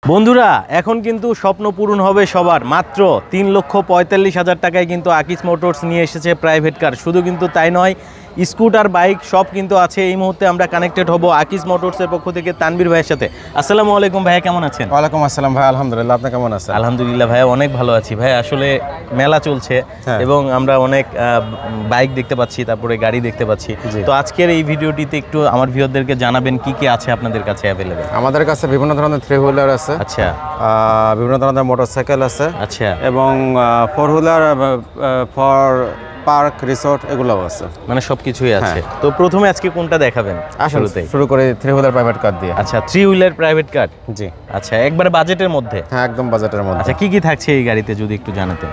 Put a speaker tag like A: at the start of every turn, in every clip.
A: বন্ধুরা এখন কিন্তু স্বপ্ন পূরণ হবে সবার। মাত্র ৩,৪৫,০০০ টাকায় কিন্তু আকিস মোটরস নিয়ে এসেছে প্রাইভেট কার। শুধু কিন্তু তাই নয়, স্কুটার বাইক সব কিন্তু আছে। এই মুহূর্তে আমরা কানেক্টেড হব আকিস মোটরসের পক্ষ থেকে তানভীর ভাইয়ের সাথে। আসসালামু আলাইকুম ভাইয়া, কেমন আছেন?
B: ওয়ালাইকুম আসসালাম ভাই, আলহামদুলিল্লাহ। আপনি কেমন আছেন?
A: আলহামদুলিল্লাহ ভাইয়া, অনেক ভালো আছি ভাই। আসলে মেলা চলছে এবং আমরা অনেক বাইক দেখতে পাচ্ছি, তারপরে গাড়ি দেখতে পাচ্ছি। তো আজকের এই ভিডিওটিতে একটু আমার ভিউয়ারদেরকে জানাবেন কি কি আছে আপনাদের কাছে অ্যাভেলেবেল।
B: আমাদের কাছে বিভিন্ন ধরনের থ্রি হুইলার আছে,
A: আচ্ছা,
B: বিভিন্ন ধরনের মোটরসাইকেল আছে,
A: আচ্ছা,
B: এবং four wheeler for park resort এগুলোও আছে,
A: মানে সবকিছুই আছে। তো প্রথমে আজকে কোনটা দেখাবেন?
B: শুরু করে থ্রি হুইলার প্রাইভেট কার দিয়ে।
A: আচ্ছা, থ্রি হুইলার প্রাইভেট কার।
B: জি,
A: আচ্ছা, একবারে বাজেটের মধ্যে?
B: হ্যাঁ, একদম বাজেটের মধ্যে।
A: আচ্ছা, কি কি থাকছে এই গাড়িতে যদি একটু জানাতেন?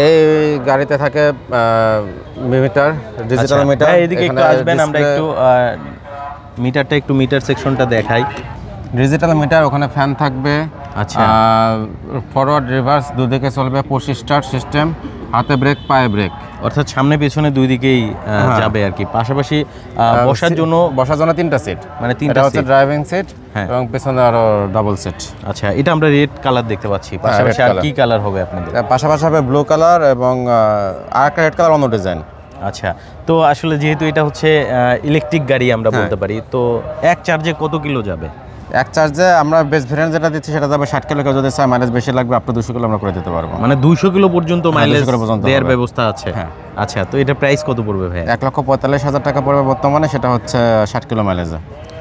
B: এই গাড়িতে থাকে মিটার, ডিজিটাল মিটার।
A: এদিকে একটু আসবেন, আমরা একটু মিটারটা, একটু মিটার সেকশনটা দেখাই।
B: ডিজিটাল মিটার, ওখানে ফ্যান থাকবে।
A: আচ্ছা,
B: ফরওয়ার্ড রিভার্স দুদিকে চলবে, পুশ স্টার্ট সিস্টেম, হাতে ব্রেক পায়ে ব্রেক,
A: অর্থাৎ সামনে পেছনে দুই দিকেই যাবে আর কি। পাশাপাশি বসার জন্য
B: তিনটা সিট,
A: মানে তিনটা
B: হচ্ছে ড্রাইভিং সিট এবং পেছনে আরো ডাবল সিট।
A: আচ্ছা, এটা আমরা রেড কালার দেখতে পাচ্ছি। পাশাপাশি আর কি কালার হবে আপনাদের?
B: পাশাপাশি হবে ব্লু কালার এবং আরেকটা রেড কালার, অন্য ডিজাইন।
A: আচ্ছা, তো আসলে যেহেতু এটা হচ্ছে ইলেকট্রিক গাড়ি আমরা বলতে পারি, তো এক চার্জে কত কিলো যাবে?
B: এক চার্জে আমরা বেস ভেরিয়েন্ট যেটা দিচ্ছি সেটা যাবে 60 কিলো। যদি চাই মাইলেজ বেশি লাগবে, আপনি 200 কিলো আমরা করে দিতে পারবো।
A: মানে 200 কিলো পর্যন্ত মাইলেজ দেওয়ার ব্যবস্থা আছে? আচ্ছা, তো এটা প্রাইস কত পড়বে ভাই?
B: 1,45,000 টাকা পড়বে বর্তমানে, সেটা হচ্ছে 60 কিলো মাইলেজে।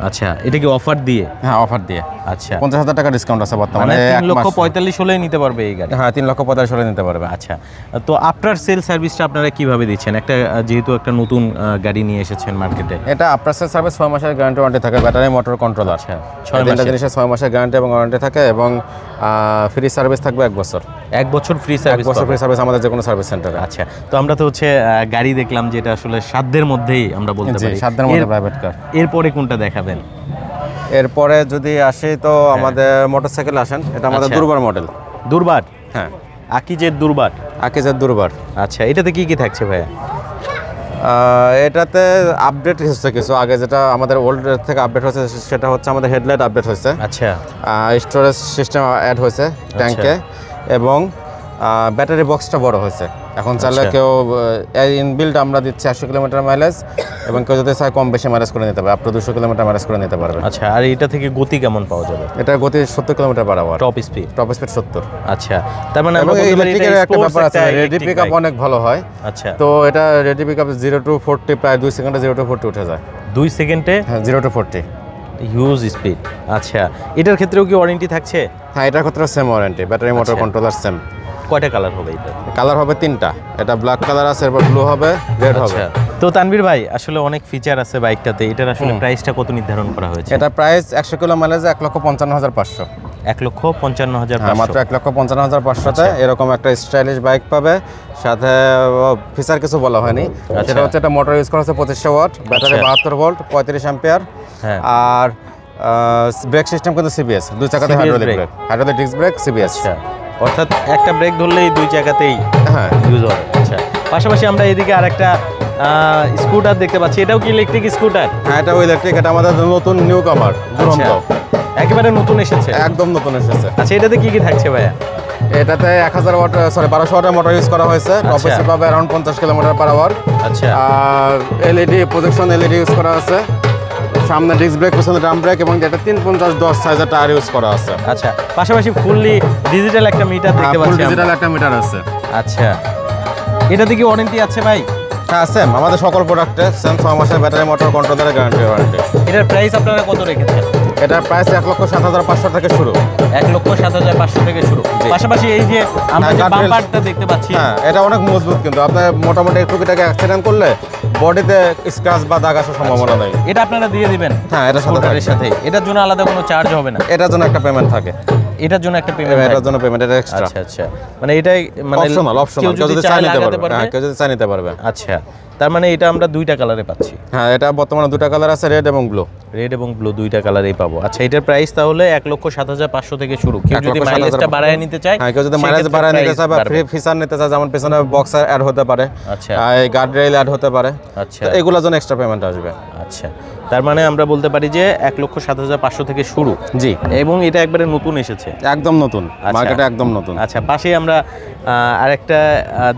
A: আচ্ছা, এটা কি অফার দিয়ে?
B: হ্যাঁ, অফার দিয়ে।
A: আচ্ছা,
B: 50,000 টাকা ডিসকাউন্ট আছে বর্তমানে।
A: 3,45,000 হলে নিতে পারবে এই গাড়ি?
B: হ্যাঁ, 3,45,000 হলে নিতে পারবে।
A: আচ্ছা, তো আফটার সেল সার্ভিসটা আপনারা কিভাবে দিচ্ছেন? যেহেতু একটা নতুন গাড়ি নিয়ে এসেছেন মার্কেটে।
B: এটা আফটার সেল সার্ভিস 6 মাসের গ্যারান্টি ওয়ারেন্টি থাকে, ব্যাটারি মোটর কন্ট্রোলার।
A: আচ্ছা, 6 মাসের
B: 6 মাসের গ্যারান্টি এবং ওয়ারেন্টি থাকে, এবং ফ্রি সার্ভিস থাকবে 1 বছর।
A: 1 বছর ফ্রি সার্ভিস?
B: 1 বছর ফ্রি সার্ভিস আমাদের যে কোনো সার্ভিস সেন্টারে।
A: আচ্ছা, তো আমরা তো হচ্ছে গাড়ি দেখলাম যেটা আসলে সাধ্যের মধ্যেই আমরা বলতে পারি,
B: সাধ্যের মধ্যে প্রাইভেট কার।
A: এরপরে কোনটা দেখাবেন?
B: এরপরে যদি আসি তো আমাদের মোটরসাইকেল আসেন, এটা আমাদের দুর্বার মডেল।
A: দুর্বার?
B: হ্যাঁ,
A: আকিজের দুর্বার।
B: আকিজের দুর্বার।
A: আচ্ছা, এটাতে কি কি থাকছে ভাইয়া?
B: এটাতে আপডেট হচ্ছে কিছু। আগে যেটা আমাদের ওল্ড থেকে আপডেট হচ্ছে সেটা হচ্ছে আমাদের হেডলাইট আপডেট হয়েছে।
A: আচ্ছা,
B: স্টোরেজ সিস্টেম অ্যাড হয়েছে ট্যাঙ্কে, এবং ব্যাটারি বক্সটা বড় হয়েছে। এখন চাইলে কেউ ইনবিল্ড আমরা দিচ্ছি 80 কিলোমিটার মাইলেজ, এবং কেউ যদি চায় কম বেশি মাইলেজ করে নিতে পারবে, আপ টু 200 কিলোমিটার মাইলেজ করে নিতে পারবে।
A: আচ্ছা, আর এটা থেকে গতি কেমন পাওয়া যাবে?
B: এটা গতি 70 kilometre per hour.
A: Top speed? Top speed
B: 70।
A: আচ্ছা, তার মানে আমরা
B: ইলেকট্রিকের একটা ব্যাপার আছে, রেডি পিকআপ অনেক ভালো হয়।
A: আচ্ছা,
B: তো এটা রেডি পিকআপ 0 টু 40 প্রায় 2 সেকেন্ডে 0 টু 40 উঠে যায়।
A: 2 সেকেন্ডে? হ্যাঁ,
B: 0 টু 40,
A: হিউজ স্পিড। আচ্ছা, এটার ক্ষেত্রেও কি ওয়ারেন্টি থাকছে?
B: হ্যাঁ, এটার ক্ষেত্রে same warranty, battery motor controller same.
A: কয়টা কালার হবে এটা?
B: কালার হবে 3টা। এটা ব্ল্যাক কালার আছে, এরপর ব্লু হবে, রেড হবে।
A: তো তানভীর ভাই, আসলে অনেক ফিচার আছে বাইকটাতে, এটার আসলে প্রাইসটা কত নির্ধারণ করা হয়েছে?
B: এটা প্রাইস 100 কিলো মাইলেজে 1,55,500।
A: 1,55,500?
B: মাত্র 1,55,500তে এরকম একটা স্টাইলিশ বাইক পাবে। সাথে ফিচার কিছু বলা হয়নি, সেটা হচ্ছে এটা মোটর ইউজ করা হচ্ছে 2500 ওয়াট, ব্যাটারি 72 ভোল্ট, 35 অ্যাম্পিয়ার। আর ব্রেক সিস্টেম কিন্তু সিবিএস, 2 চাকাতে hydraulic brake, hydraulic disc brake, CBS.
A: অর্থাৎ একটা ব্রেক ধরলেই 2 চাকাতেই ইউজ হবে। আচ্ছা, পাশাপাশি আমরা এদিকে আরেকটা স্কুটার দেখতে পাচ্ছি। এটাও কি ইলেকট্রিক স্কুটার?
B: হ্যাঁ, এটাও ইলেকট্রিক। এটা আমাদের নতুন নিউ কামার, দুরন্ত,
A: একেবারে নতুন এসেছে,
B: একদম নতুন এসেছে।
A: আচ্ছা, এটাতে কি কি থাকছে ভাইয়া?
B: এটাতে 1000 ওয়াট, 1200 ওয়াটের মোটর ইউজ করা হয়েছে। টপ স্পিড পাবে अराउंड 50 কিলোমিটার পার আওয়ার।
A: আচ্ছা,
B: আর এলইডি প্রজেকশন এলইডি ইউজ করা আছে। সামনে ডিস্ক ব্রেক, পেছনে ড্রাম ব্রেক, এবং এটা 350/10 সাইজের টায়ার ইউজ করা আছে।
A: আচ্ছা, পাশাপাশি ফুললি ডিজিটাল একটা মিটার দেখতে পাচ্ছি।
B: ডিজিটাল একটা মিটার আছে।
A: আচ্ছা, এটাতে কি ওয়ারেন্টি আছে ভাই?
B: হ্যাঁ, সেম আমাদের সকল প্রোডাক্টে সেম 6 মাসের ব্যাটারি মোটর কন্ট্রোলারের গ্যারান্টি ওয়ারেন্টি।
A: এটার প্রাইস আপনারা কত রেখেছেন?
B: এটার প্রাইস 1,07,500 থেকে শুরু।
A: 1,07,500 থেকে শুরু। পাশাপাশি এই যে আমরা যে বাম্পারটা দেখতে পাচ্ছি,
B: হ্যাঁ, এটা অনেক মজবুত, কিন্তু আপনার মোটামুটি টুকিটাকি অ্যাক্সিডেন্ট করলে বডিতে স্ক্র্যাচ বা দাগ আসার সম্ভাবনা নেই।
A: এটা আপনারা দিয়ে দিবেন?
B: হ্যাঁ, এটার সাথে।
A: এটার জন্য আলাদা কোনো চার্জ হবে না?
B: এটার জন্য একটা পেমেন্ট থাকে।
A: এটার জন্য একটা পেমেন্ট?
B: এটার জন্য পেমেন্ট, এটা এক্সট্রা।
A: আচ্ছা, আচ্ছা, মানে এটাই মানে
B: অপশনাল, কেউ যদি চাই নিতে পারবে। হ্যাঁ, কেউ যদি চাই নিতে পারবে।
A: আচ্ছা, তার মানে এটা আমরা দুইটা কালারে পাচ্ছি।
B: হ্যাঁ, এটা বর্তমানে দুটো কালার আছে, রেড এবং ব্লু।
A: রেড এবং ব্লু দুইটা কালারেই পাবো। আচ্ছা, এটার প্রাইস তাহলে 1,07,500 থেকে শুরু। কেউ যদি মাইলেজটা বাড়ায় নিতে চায়,
B: হ্যাঁ, কেউ যদি মাইলেজ বাড়ায় নিতে চায় বা ফ্রি ফিচার নিতে চায়, যেমন পেছনে বক্সার অ্যাড হতে পারে,
A: আচ্ছা,
B: এই গার্ড রেল অ্যাড হতে পারে,
A: আচ্ছা,
B: এগুলোর জন্য এক্সট্রা পেমেন্ট আসবে।
A: আচ্ছা, তার মানে আমরা বলতে পারি যে 1,07,500 থেকে শুরু।
B: জি,
A: এবং এটা একবারে নতুন এসেছে,
B: একদম নতুন, মার্কেটে একদম নতুন।
A: আচ্ছা, পাশেই আমরা আরেকটা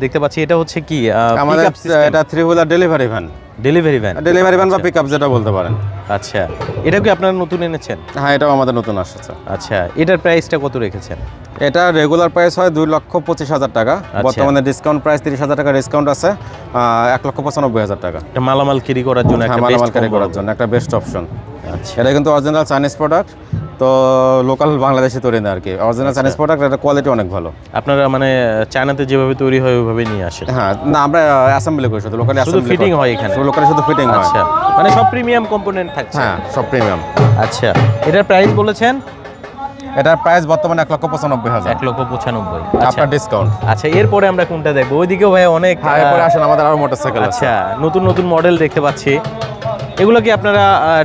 A: দেখতে পাচ্ছি, এটা হচ্ছে কি
B: আমাদের এটা 3 wheeler delivery van.
A: Delivery van
B: বা পিকআপ যেটা বলতে পারেন।
A: আচ্ছা, এটা কি আপনারা নতুন এনেছেন?
B: হ্যাঁ, এটাও আমাদের নতুন আসছে।
A: আচ্ছা, এটার প্রাইসটা কত রেখেছেন?
B: এটা রেগুলার প্রাইস হয় 2,25,000 টাকা, বর্তমানে ডিসকাউন্ট প্রাইস 30,000 টাকা ডিসকাউন্ট আছে, 1,95,000 টাকা।
A: এটা মালামাল ক্যারি করার জন্য একটা
B: মালামাল ক্যারি করার জন্য একটা বেস্ট অপশন।
A: আচ্ছা,
B: এটা কিন্তু অরিজিনাল চাইনিজ প্রোডাক্ট, তো লোকাল বাংলাদেশি তৈরি না আর কি, অরিজিনাল চাইনিজ প্রোডাক্ট, এটা কোয়ালিটি অনেক ভালো।
A: আপনারা মানে চায়নাতে যেভাবে তৈরি হয় ওইভাবে নিয়ে আসেন?
B: হ্যাঁ, না, আমরা অ্যাসেম্বলি করি, শুধু লোকালি
A: শুধু ফিটিং হয় এখানে?
B: লোকালি শুধু ফিটিং হয়।
A: আচ্ছা, মানে সব প্রিমিয়াম কম্পোনেন্ট থাকছে?
B: হ্যাঁ, সব প্রিমিয়াম।
A: আচ্ছা, এটার প্রাইস বলেছেন?
B: এটার প্রাইস বর্তমানে 1,95,000।
A: 1,95,000
B: আপনার ডিসকাউন্ট।
A: আচ্ছা, এরপরে আমরা কোনটা দেখবো? ওইদিকেও ভাই অনেক।
B: হ্যাঁ, এরপরে আসেন, আমাদের আরো মোটরসাইকেল আছে।
A: আচ্ছা, নতুন নতুন মডেল দেখতে পাচ্ছি, এগুলো কি আপনারা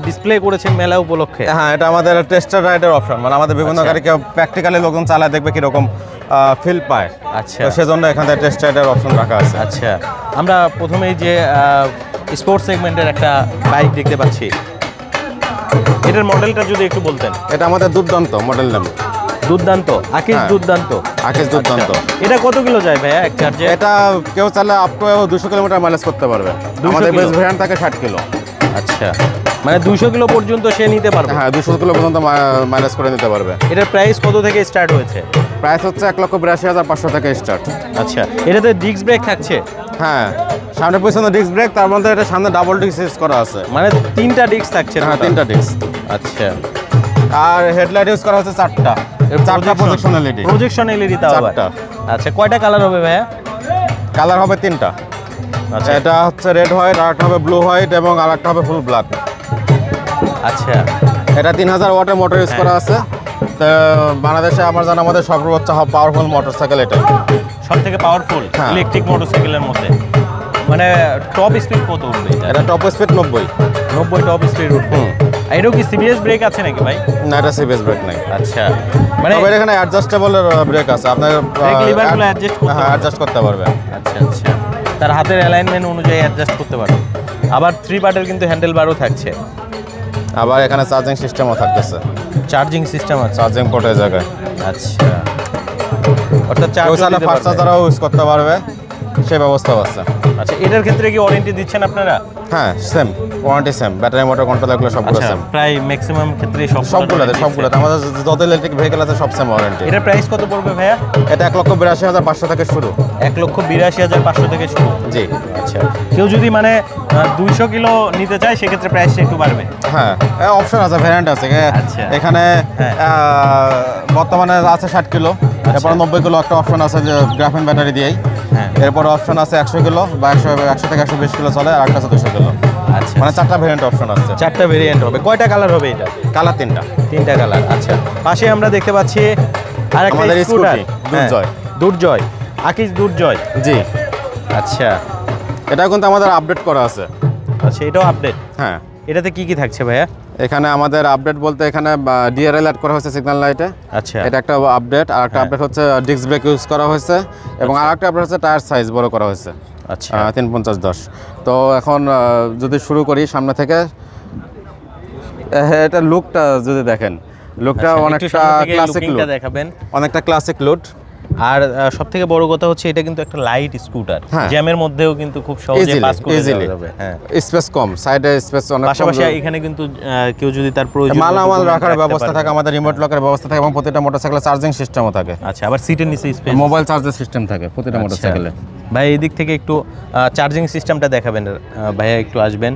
A: ডিসপ্লে করেছেন মেলা উপলক্ষে?
B: হ্যাঁ, এটা আমাদের টেস্টার রাইডের অপশন, মানে আমাদের বিভিন্ন গাড়িকে প্র্যাকটিক্যালি লোকজন চালায় দেখবে কিরকম ফিল পায়।
A: আচ্ছা,
B: তো সেজন্য এখানে টেস্ট রাইডের অপশন রাখা আছে।
A: আচ্ছা, আমরা প্রথমেই যে স্পোর্টস সেগমেন্টের একটা বাইক দেখতে পাচ্ছি, এটার মডেলটা যদি একটু বলতেন।
B: এটা আমাদের দুর্দান্ত মডেল নাম।
A: দুর্দান্ত আকিস? দুর্দান্ত
B: আকিস দুর্দান্ত।
A: এটা কত কিলো যায় ভাইয়া এক চার্জে?
B: এটা কেউ চাইলে আপ টু 200 কিলোমিটার মাইলেজ করতে পারবে। আমাদের বেস ভ্যারিয়েন্ট থাকে 60 কিলো।
A: আচ্ছা, মানে 200 কিলো পর্যন্ত সে নিতে পারবে?
B: হ্যাঁ, 200 কিলো পর্যন্ত মাইলেজ করে নিতে পারবে।
A: এটার প্রাইস কত থেকে স্টার্ট হয়েছে?
B: প্রাইস হচ্ছে 1,82,500 থেকে স্টার্ট।
A: আচ্ছা, এটাতে ডিস্ক ব্রেক থাকছে?
B: হ্যাঁ, সামনে পিছনে ডিস্ক ব্রেক, তার মধ্যে এটা সামনে ডাবল ডিস্ক ইউজ করা আছে,
A: মানে 3টা ডিস্ক থাকছে?
B: হ্যাঁ, 3টা ডিস্ক।
A: আচ্ছা,
B: আর হেডলাইট ইউজ করা হচ্ছে 4টা প্রজেকশন এলইডি।
A: প্রজেকশন এলইডি তাও আবার? আচ্ছা, কয়টা কালার হবে ভাইয়া?
B: কালার হবে 3টা।
A: আচ্ছা,
B: এটা হচ্ছে রেড হোয়াইট, আরেকটা হবে ব্লু হোয়াইট এবং আরেকটা হবে ফুল ব্ল্যাক।
A: আচ্ছা,
B: এটা 3000 ওয়াটের মোটর ইউজ করা আছে। তো বাংলাদেশে আমার জানা আমাদের সর্বোচ্চ পাওয়ারফুল মোটরসাইকেল এটাই,
A: সব থেকে পাওয়ারফুল ইলেকট্রিক মোটরসাইকেলের মধ্যে। মানে টপ স্পিড কত উঠবে
B: এটা? টপ স্পিড 90
A: টপ স্পিড উঠবে। এটাও কি সিবিএস ব্রেক আছে নাকি ভাই?
B: না, এটা সিবিএস ব্রেক নাই।
A: আচ্ছা, মানে
B: তবে এখানে অ্যাডজাস্টেবল ব্রেক আছে, আপনার
A: ব্রেক লিভারগুলো
B: অ্যাডজাস্ট করতে পারবেন।
A: আচ্ছা, আচ্ছা, তার হাতের অ্যালাইনমেন্ট অনুযায়ী অ্যাডজাস্ট করতে পারবেন। আবার 3 পার্টের কিন্তু হ্যান্ডেল বারও থাকছে।
B: আবার এখানে চার্জিং সিস্টেমও থাকতেছে।
A: চার্জিং সিস্টেম আছে?
B: চার্জিং পোর্টের জায়গায়।
A: আচ্ছা, অর্থাৎ
B: ফাস্ট চার্জারও ইউজ করতে পারবে, সেই ব্যবস্থাও আছে।
A: আচ্ছা, এটার ক্ষেত্রে কি ওয়ারেন্টি দিচ্ছেন আপনারা?
B: হ্যাঁ, same warranty, same battery, motor control, এগুলো সবগুলো সেম।
A: প্রায় ম্যাক্সিমাম ক্ষেত্রে সবগুলোতে
B: আমাদের যত ইলেকট্রিক ভেহিকল আছে সব সেম ওয়ারেন্টি।
A: এটার প্রাইস কত পড়বে ভাইয়া?
B: এটা 1,82,500 থেকে শুরু।
A: 1,82,500 থেকে শুরু?
B: জি।
A: আচ্ছা, কেউ যদি মানে 200 কিলো নিতে চায় সেক্ষেত্রে প্রাইসটা একটু বাড়বে?
B: হ্যাঁ, অপশন আছে, ভ্যারিয়েন্ট আছে।
A: আচ্ছা,
B: এখানে বর্তমানে আছে 60 কিলো, এরপর 90 কিলো একটা অপশন আছে যে গ্রাফিন ব্যাটারি দিয়েই। এরপর অপশন আছে 100 কিলো বা 100 থেকে 120 কিলো চলে, আর একটা আছে 200 কিলো।
A: আচ্ছা,
B: মানে 4টা ভ্যারিয়েন্ট অপশন আছে।
A: 4টা ভেরিয়েন্ট হবে। কয়টা কালার হবে এটা?
B: কালার 3টা
A: কালার। আচ্ছা, পাশে আমরা দেখতে পাচ্ছি আরেকটা
B: স্কুটার,
A: দুর্জয়, আকিস দুর্জয়।
B: জি।
A: আচ্ছা,
B: এটা কিন্তু আমাদের আপডেট করা আছে।
A: আচ্ছা, এটাও আপডেট?
B: হ্যাঁ।
A: এটাতে কি কি থাকছে ভাইয়া?
B: এখানে আমাদের আপডেট বলতে এখানে ডিআরএল অ্যাড করা হয়েছে সিগন্যাল লাইটে।
A: আচ্ছা,
B: এটা একটা আপডেট। আর একটা আপডেট হচ্ছে ডিস্ক ব্রেক ইউজ করা হয়েছে, এবং আরেকটা আপডেট হচ্ছে টায়ার সাইজ বড় করা হয়েছে।
A: আচ্ছা,
B: 350/10। তো এখন যদি শুরু করি সামনে থেকে, এটা লুকটা যদি দেখেন, লুকটা অনেকটা ক্লাসিক লুক
A: দেখাবেন,
B: অনেকটা ক্লাসিক লুক।
A: আর সবথেকে বড় কথা হচ্ছে এটা কিন্তু একটা লাইট স্কুটার, জ্যামের মধ্যেও কিন্তু খুব সহজে পাস করে যাবে। হ্যাঁ,
B: স্পেস কম, সাইডে স্পেস অনেক কম।
A: পাশাপাশি এখানে কিন্তু কেউ যদি তার প্রয়োজন
B: মালামাল রাখার ব্যবস্থা থাকে, আমাদের রিমোট লকের ব্যবস্থা থাকে, এবং প্রতিটা মোটরসাইকেলে চার্জিং সিস্টেমও থাকে।
A: আচ্ছা, আবার সিটের নিচে স্পেস,
B: মোবাইল চার্জার সিস্টেম থাকে প্রতিটা মোটরসাইকেলে।
A: ভাই এই দিক থেকে একটু চার্জিং সিস্টেমটা দেখাবেন ভাইয়া, একটু আসবেন।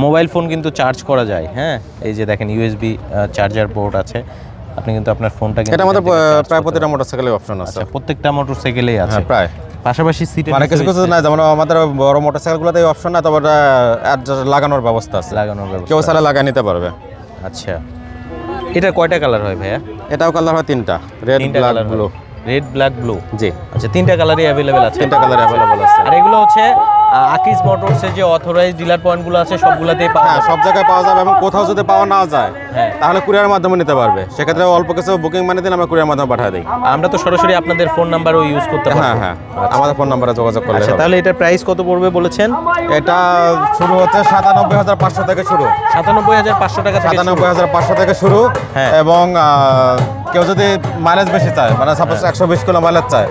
A: মোবাইল ফোন কিন্তু চার্জ করা যায়। হ্যাঁ, এই যে দেখেন ইউএসবি চার্জার পোর্ট আছে, আপনি কিন্তু আপনার ফোনটা,
B: এটা আমাদের প্রায় প্রতিটা মোটরসাইকেলে অপশন আছে।
A: প্রত্যেকটা মোটরসাইকেলেই আছে
B: প্রায়।
A: পাশাপাশি সিটে
B: মানে কিছু কিছু না, যেমন আমাদের বড় মোটরসাইকেলগুলোতে এই অপশন না, তবে লাগানোর ব্যবস্থা আছে, কেউ চাইলে লাগিয়ে নিতে পারবে।
A: আচ্ছা, এটা কয়টা কালার হয় ভাইয়া?
B: এটাও কালার হয় 3টা, red, black, blue.
A: Red, black, blue.
B: জি।
A: আচ্ছা, 3টা কালারই অ্যাভেলেবেল আছে?
B: 3টা কালার অ্যাভেলেবেল আছে।
A: আর এগুলো হচ্ছে আকিস মোটরসের যে অথরাইজড ডিলার পয়েন্টগুলো আছে সবগুলোতেই পাওয়া
B: হ্যাঁ,
A: যাবে।
B: সব জায়গায় পাওয়া যাবে এবং কোথাও যদি পাওয়া না যায়
A: হ্যাঁ।
B: তাহলে কুরিয়ারের মাধ্যমে নিতে পারবে। সেক্ষেত্রে অল্প কিছু বুকিং মানে দিন আমরা কুরিয়ার মাধ্যমে পাঠিয়ে দিই।
A: আমরা তো সরাসরি আপনাদের ফোন নাম্বারও ইউজ করতে পারবো।
B: হ্যাঁ হ্যাঁ, আমাদের ফোন নাম্বারে যোগাযোগ করলে
A: আচ্ছা,
B: হবে।
A: তাহলে এটার প্রাইস কত পড়বে বলেছেন?
B: এটা শুরু হচ্ছে 97,500 থেকে শুরু।
A: 97,500 টাকা থেকে শুরু।
B: 97,500 থেকে শুরু।
A: হ্যাঁ।
B: এবং কেউ যদি মাইলেজ বেশি চায়, মানে সাপোজ 120 কিলো মাইলেজ চায়,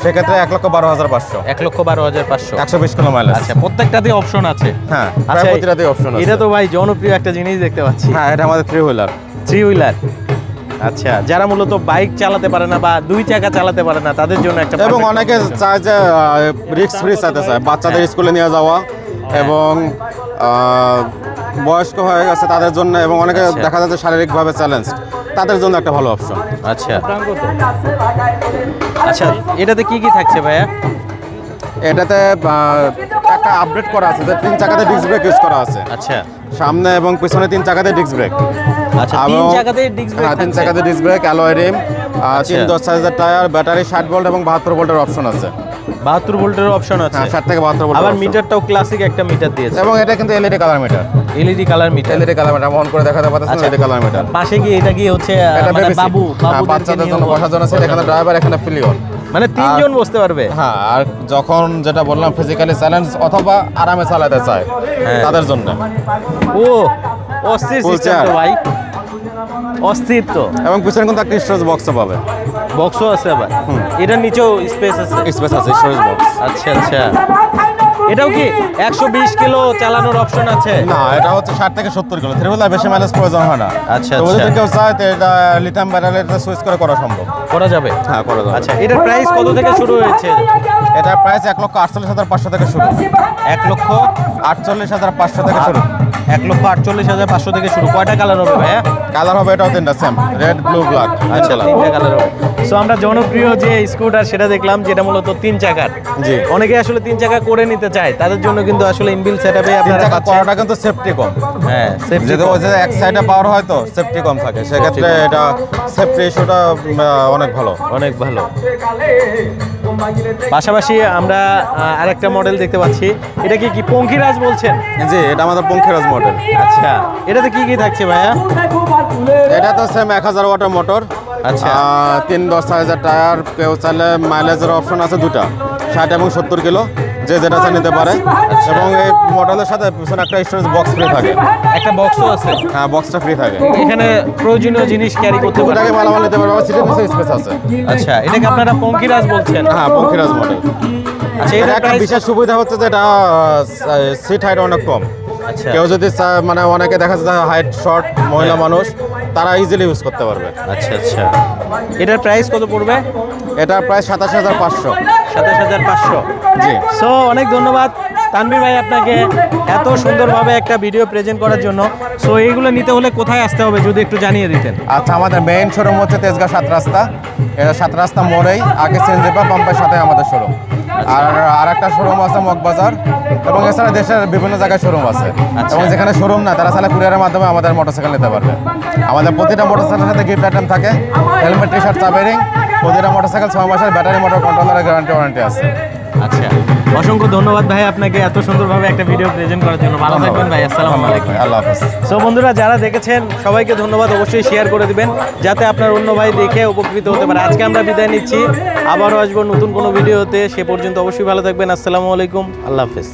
B: সেক্ষেত্রে 1,12,500।
A: 1,12,500।
B: 120 কিলো মাইলেজ।
A: আচ্ছা, প্রত্যেকটাতে অপশন আছে।
B: হ্যাঁ,
A: আচ্ছা,
B: প্রায় প্রতিটাতেই অপশন আছে।
A: এটা তো ভাই জনপ্রিয় একটা জিনিস দেখতে পাচ্ছি।
B: হ্যাঁ, এটা আমাদের 3 হুইলার।
A: 3 হুইলার। আচ্ছা, যারা মূলত বাইক চালাতে পারে না বা 2 চাকা চালাতে পারে না তাদের জন্য একটা
B: এবং
A: perfect
B: অনেকে
A: option।
B: চায় যে রিস্ক ফ্রি চাইতে চায়, বাচ্চাদের স্কুলে নিয়ে যাওয়া এবং বয়স্ক হয়ে গেছে তাদের জন্য, এবং অনেকে
A: আচ্ছা।
B: দেখা যাচ্ছে শারীরিকভাবে চ্যালেঞ্জ, তাদের জন্য একটা ভালো অপশন।
A: আচ্ছা আচ্ছা, এটাতে কি কি থাকছে ভাইয়া?
B: এটাতে একটা আপডেট করা আছে যে 3 চাকাতে ডিস্ক ব্রেক ইউজ করা আছে,
A: আচ্ছা
B: সামনে এবং পিছনে 3 চাকাতে ডিস্ক ব্রেক।
A: আচ্ছা, 3 চাকাতে ডিস্ক ব্রেক।
B: হ্যাঁ, 3 চাকাতে ডিস্ক ব্রেক, অ্যালয় রিম, 310 সাইজের টায়ার, ব্যাটারি 60 ভোল্ট এবং 72 ভোল্টের অপশন আছে।
A: 72 ভোল্টের অপশন আছে।
B: হ্যাঁ, 60 থেকে 72 ভোল্ট।
A: আবার মিটারটাও ক্লাসিক একটা মিটার দিয়েছে
B: এবং এটা কিন্তু LED colour meter.
A: LED colour meter.
B: LED colour meter on করে দেখাতে পাচ্ছেন,
A: আচ্ছা।
B: LED colour meter.
A: পাশে কি এটা কি হচ্ছে
B: এটা
A: মানে
B: baby seat।
A: বাবু
B: হ্যাঁ,
A: বাবুদেরকে
B: বাচ্চাদের
A: নিয়ে
B: জন্য বসার জন্য সেটা, এখানে ড্রাইভার, এখানে পিলিয়ন।
A: মানে 3 জন বসতে পারবে।
B: হ্যাঁ, আর যখন যেটা বললাম ফিজিক্যালি চ্যালেঞ্জ অথবা আরামে চালাতে চায়
A: হ্যাঁ।
B: তাদের জন্য।
A: ও অস্থির
B: Full
A: সিস্টেম তো
B: chair।
A: ভাই, অস্থির তো।
B: এবং পিছনে কিন্তু একটা স্টোরেজ বক্সও পাবে।
A: বক্সও আছে আবার। এটার নিচেও স্পেস আছে।
B: স্পেস আছে, স্টোরেজ বক্স।
A: আচ্ছা আচ্ছা, এটাও কি 120 কিলো চালানোর অপশন আছে?
B: না, এটা হচ্ছে 60 থেকে 70 কিলো। 3 হুইলার বেশি মাইলেজ প্রয়োজন হয় না।
A: আচ্ছা,
B: তো যদি
A: আচ্ছা।
B: কেউ চায় তো এটা লিথিয়াম ব্যাটারিতে সুইচ করে করা সম্ভব।
A: করা যাবে।
B: হ্যাঁ, করা যাবে।
A: আচ্ছা, এটার প্রাইস কত থেকে শুরু হয়েছে?
B: এটা প্রাইস 1,48,500 থেকে শুরু।
A: 1,48,500
B: থেকে শুরু।
A: 1,48,500 থেকে শুরু। কয়টা কালার হবে ভাইয়া?
B: কালার হবে এটাও 3টা সেম, রেড, ব্লু, ব্ল্যাক।
A: আচ্ছা, 3টা কালার হবে। সো আমরা জনপ্রিয় যে স্কুটার সেটা দেখলাম, যেটা মূলত 3 চাকার।
B: জি।
A: অনেকে আসলে 3 চাকা করে নিতে চায়, তাদের জন্য কিন্তু আসলে ইনবিল সেটআপে আপনারা পাচ্ছেন।
B: করাটা কিন্তু সেফটি কম।
A: হ্যাঁ, সেফটি
B: যেহেতু ওই যে এক সাইডে পাওয়ার হয় তো সেফটি কম থাকে, সেক্ষেত্রে এটা সেফটি ইস্যুটা অনেক ভালো।
A: অনেক ভালো। পাশাপাশি আমরা আরেকটা মডেল দেখতে পাচ্ছি। এটা কি পঙ্খিরাজ বলছেন?
B: জি, এটা আমাদের পঙ্খিরাজ মডেল।
A: আচ্ছা, এটাতে কি কি থাকছে ভাইয়া?
B: এটা তো সেম 1000 ওয়াটের মোটর।
A: আচ্ছা।
B: 310 সাইজের টায়ার। কেউ চাইলে মাইলেজের অপশন আছে 2টা, 60 এবং 70 কিলো, যে যেটা চাই নিতে পারে। এবং এই মডেলের সাথে পিছনে একটা স্টোরেজ বক্স ফ্রি থাকে।
A: একটা বক্সও আছে।
B: হ্যাঁ, বক্সটা ফ্রি থাকে।
A: এখানে প্রয়োজনীয় জিনিস ক্যারি করতে পারবেন।
B: ওটাকে মালামাল নিতে পারবে, সিটের নিচে স্পেস আছে।
A: আচ্ছা, এটাকে আপনারা পঙ্খিরাজ বলছেন?
B: হ্যাঁ, পঙ্খিরাজ মডেল।
A: আচ্ছা,
B: এটা
A: এটা
B: একটা বিশেষ সুবিধা হচ্ছে যে এটা সিট হাইট অনেক কম।
A: আচ্ছা
B: কেউ যদি মানে অনেকে দেখা যায় হাইট শর্ট মহিলা মানুষ, তারা ইজিলি ইউজ করতে পারবে।
A: আচ্ছা আচ্ছা, এটার প্রাইস কত পড়বে?
B: এটা প্রায় 27,500।
A: 27,500।
B: জি।
A: সো অনেক ধন্যবাদ তানভীর ভাই আপনাকে এত সুন্দরভাবে একটা ভিডিও প্রেজেন্ট করার জন্য। সো এইগুলো নিতে হলে কোথায় আসতে হবে যদি একটু জানিয়ে দিতেন।
B: আচ্ছা, আমাদের মেইন শোরুম হচ্ছে তেজগাঁও 7 রাস্তা। এটা 7 রাস্তা মোড়েই আগে সেনজিপা পাম্পের সাথে আমাদের শোরুম। আর একটা শোরুম আছে মগবাজার, এবং এছাড়া দেশের বিভিন্ন জায়গায় শোরুম আছে। এবং যেখানে শোরুম না, তারা চাইলে কুরিয়ারের মাধ্যমে আমাদের মোটরসাইকেল নিতে পারবে। আমাদের প্রতিটা মোটরসাইকেলের সাথে গিফট আইটেম থাকে, হেলমেট, টি শার্ট, চাবেরিং। প্রতিটা মোটরসাইকেল 6 মাসের ব্যাটারি মোটর কন্ট্রোলারের গ্যারান্টি ওয়ারেন্টি আছে।
A: আচ্ছা, অসংখ্য ধন্যবাদ ভাই আপনাকে এত সুন্দরভাবে একটা ভিডিও প্রেজেন্ট করার জন্য। ভালো থাকবেন ভাই, আসসালামু আলাইকুম।
B: আল্লাহ হাফেজ।
A: সো বন্ধুরা, যারা দেখেছেন সবাইকে ধন্যবাদ। অবশ্যই শেয়ার করে দিবেন যাতে আপনার অন্য ভাই দেখে উপকৃত হতে পারে। আজকে আমরা বিদায় নিচ্ছি, আবারও আসবো নতুন কোনো ভিডিওতে। সে পর্যন্ত অবশ্যই ভালো থাকবেন। আসসালামু আলাইকুম, আল্লাহ হাফেজ।